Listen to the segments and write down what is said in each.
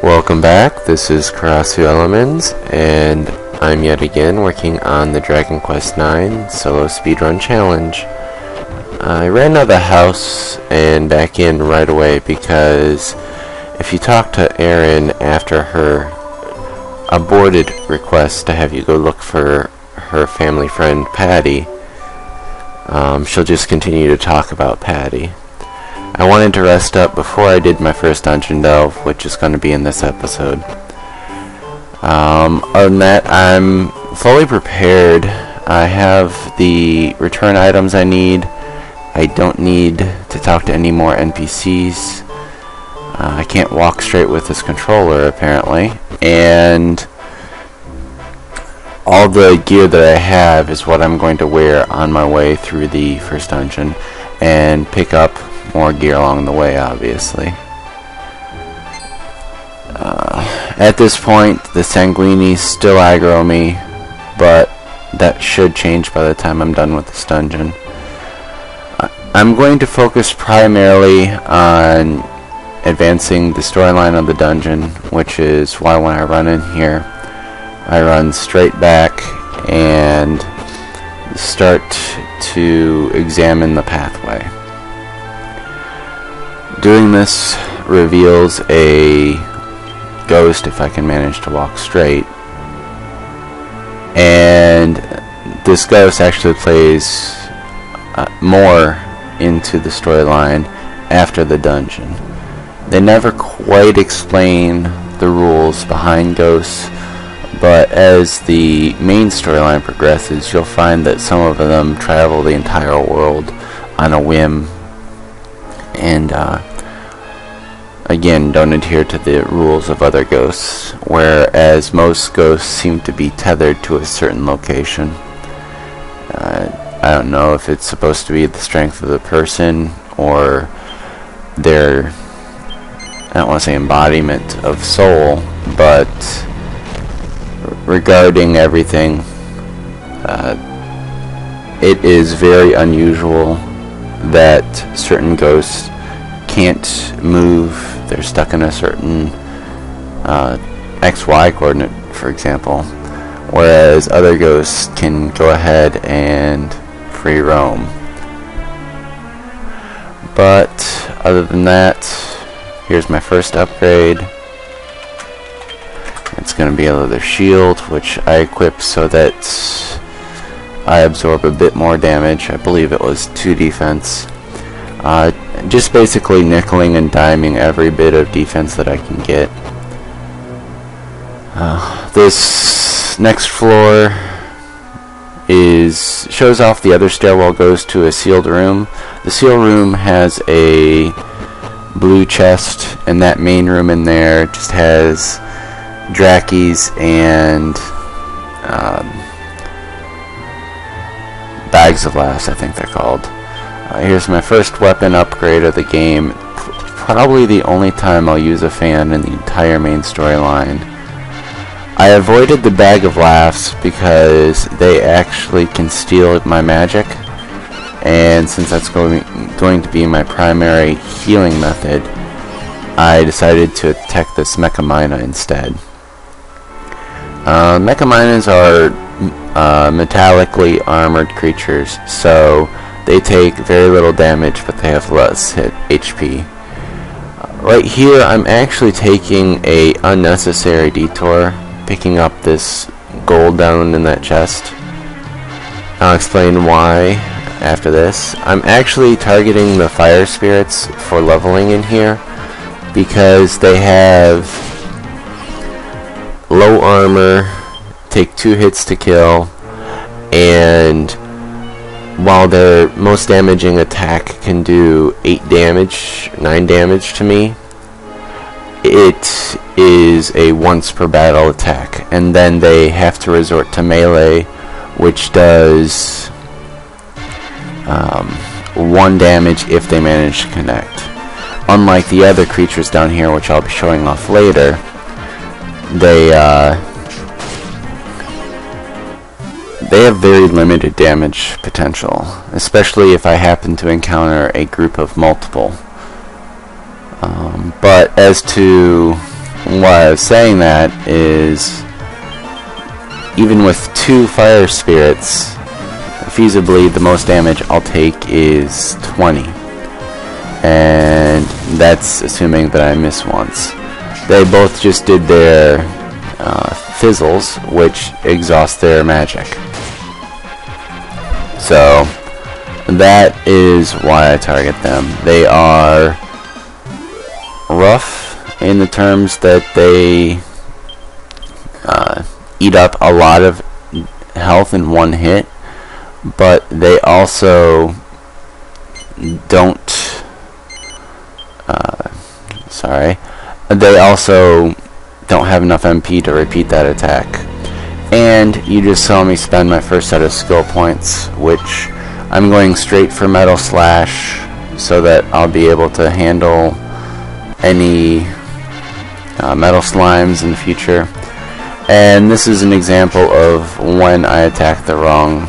Welcome back, this is KurossuElemenze, and I'm yet again working on the Dragon Quest IX Solo Speedrun Challenge. I ran out of the house and back in right away because if you talk to Erin after her aborted request to have you go look for her family friend Patty, she'll just continue to talk about Patty. I wanted to rest up before I did my first dungeon delve, which is going to be in this episode. Other than that, I'm fully prepared. I have the return items I need. I don't need to talk to any more NPCs. I can't walk straight with this controller, apparently. And all the gear that I have is what I'm going to wear on my way through the first dungeon, and pick up more gear along the way, obviously. At this point, the Sanguinis still aggro me, but that should change by the time I'm done with this dungeon. I'm going to focus primarily on advancing the storyline of the dungeon, which is why when I run in here, I run straight back and start to examine the pathway. Doing this reveals a ghost if I can manage to walk straight, and this ghost actually plays more into the storyline after the dungeon. They never quite explain the rules behind ghosts, but as the main storyline progresses, you'll find that some of them travel the entire world on a whim and again, don't adhere to the rules of other ghosts, whereas most ghosts seem to be tethered to a certain location. I don't know if it's supposed to be the strength of the person or their, I don't want to say embodiment of soul, but regarding everything, it is very unusual that certain ghosts can't move. They're stuck in a certain XY coordinate, for example, whereas other ghosts can go ahead and free roam. But other than that, here's my first upgrade. It's going to be a leather shield, which I equip so that I absorb a bit more damage. I believe it was 2 defense. Just basically nickeling and diming every bit of defense that I can get. This next floor shows off the other stairwell goes to a sealed room. The sealed room has a blue chest, and that main room in there just has Drackies and bags of laughs, I think they're called. Here's my first weapon upgrade of the game. Probably the only time I'll use a fan in the entire main storyline. I avoided the bag of laughs because they actually can steal my magic, and since that's going to be my primary healing method, I decided to attack this Mechamina instead. Mechaminas are metallically armored creatures, so they take very little damage, but they have less HP. Right here, I'm actually taking a unnecessary detour, picking up this gold down in that chest. I'll explain why after this. I'm actually targeting the fire spirits for leveling in here because they have low armor, take 2 hits to kill, and while their most damaging attack can do 9 damage to me, it is a once per battle attack, and then they have to resort to melee, which does 1 damage if they manage to connect. Unlike the other creatures down here, which I'll be showing off later, they have very limited damage potential, especially if I happen to encounter a group of multiple. But as to why I was saying that is, even with 2 fire spirits, feasibly the most damage I'll take is 20. And that's assuming that I miss once. They both just did their fizzles, which exhaust their magic. So that is why I target them. They are rough in the terms that they eat up a lot of health in one hit, but they also don't they also don't have enough MP to repeat that attack. And you just saw me spend my first set of skill points, which I'm going straight for Metal Slash so that I'll be able to handle any metal slimes in the future. And this is an example of when I attacked the wrong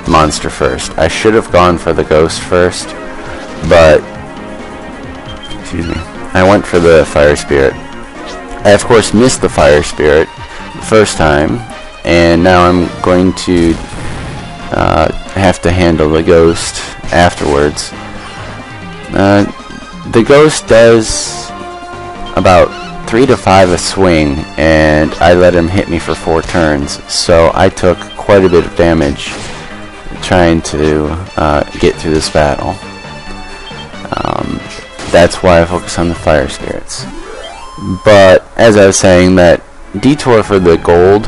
monster first. I should have gone for the ghost first, but I went for the fire spirit. I of course missed the fire spirit the first time, and now I'm going to have to handle the ghost afterwards. The ghost does about 3 to 5 a swing, and I let him hit me for 4 turns, so I took quite a bit of damage trying to get through this battle. That's why I focus on the fire spirits. But as I was saying, that detour for the gold,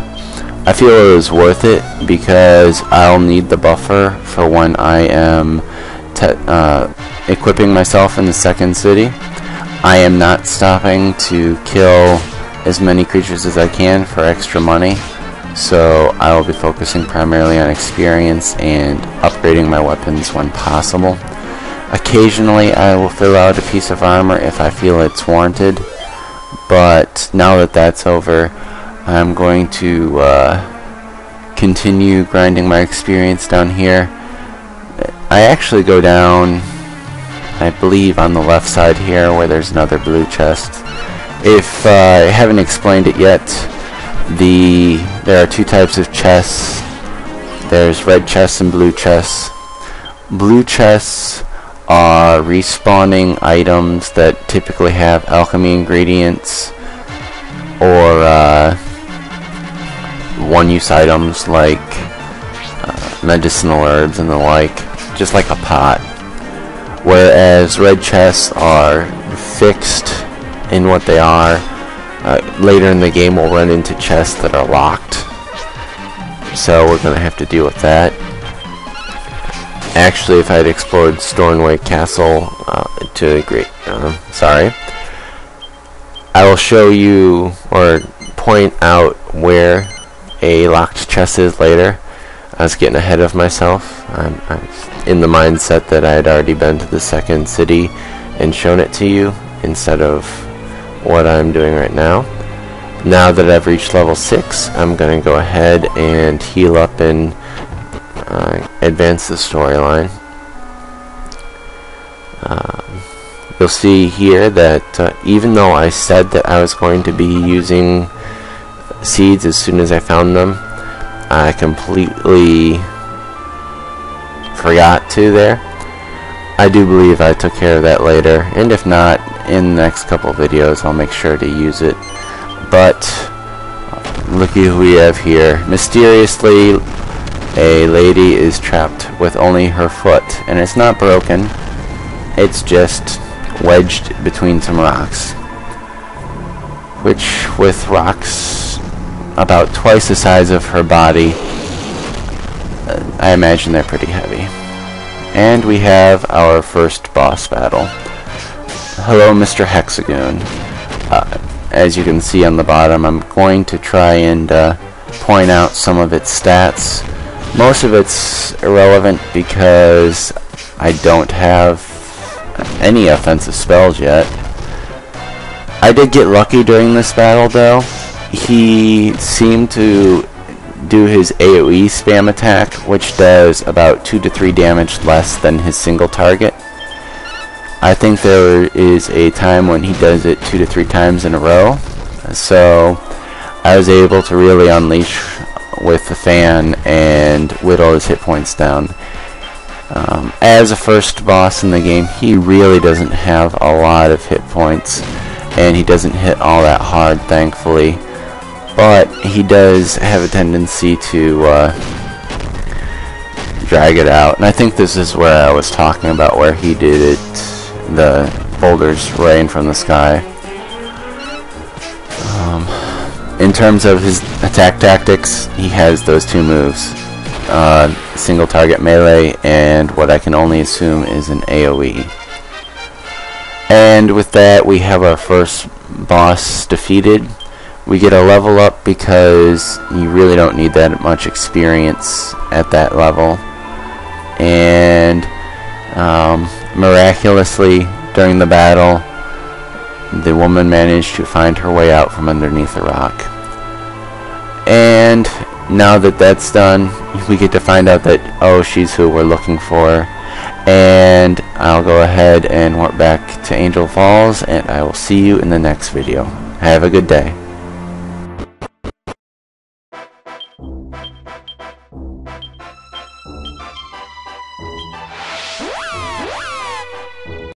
I feel it was worth it because I'll need the buffer for when I am equipping myself in the second city. I am not stopping to kill as many creatures as I can for extra money, so I will be focusing primarily on experience and upgrading my weapons when possible. Occasionally I will fill out a piece of armor if I feel it's warranted, but now that that's over, I'm going to continue grinding my experience down here. I actually go down, I believe, on the left side here where there's another blue chest. If I haven't explained it yet, there are 2 types of chests. There's red chests and blue chests. Blue chests are respawning items that typically have alchemy ingredients or one-use items like medicinal herbs and the like, just like a pot. Whereas red chests are fixed in what they are. Later in the game we'll run into chests that are locked, so we're going to have to deal with that. Actually, if I had explored Stornway Castle to a great... I will show you or point out where a locked chest is later. I was getting ahead of myself. I'm in the mindset that I had already been to the second city and shown it to you instead of what I'm doing right now. Now that I've reached level 6, I'm going to go ahead and heal up and advance the storyline. You'll see here that even though I said that I was going to be using seeds as soon as I found them, I completely forgot to there. I do believe I took care of that later, and if not, in the next couple of videos I'll make sure to use it. But looky who we have here. Mysteriously, a lady is trapped with only her foot, and it's not broken, it's just wedged between some rocks, which, with rocks about twice the size of her body, I imagine they're pretty heavy. And we have our first boss battle. Hello, Mr. Hexagon. As you can see on the bottom, I'm going to try and point out some of its stats. Most of it's irrelevant because I don't have any offensive spells yet. I did get lucky during this battle though. He seemed to do his AoE spam attack, which does about 2 to 3 damage less than his single target. I think there is a time when he does it 2 to 3 times in a row. so I was able to really unleash with the fan and whittle his hit points down. As a first boss in the game, he really doesn't have a lot of hit points, and he doesn't hit all that hard, thankfully, but he does have a tendency to drag it out. And I think this is where I was talking about, where he did it, the boulders rain from the sky. In terms of his attack tactics, he has those two moves, single target melee and what I can only assume is an AoE. And with that, we have our first boss defeated. We get a level up because you really don't need that much experience at that level. And miraculously, during the battle, the woman managed to find her way out from underneath a rock. And now that that's done, we get to find out that, oh, she's who we're looking for. And I'll go ahead and warp back to Angel Falls, and I will see you in the next video. Have a good day.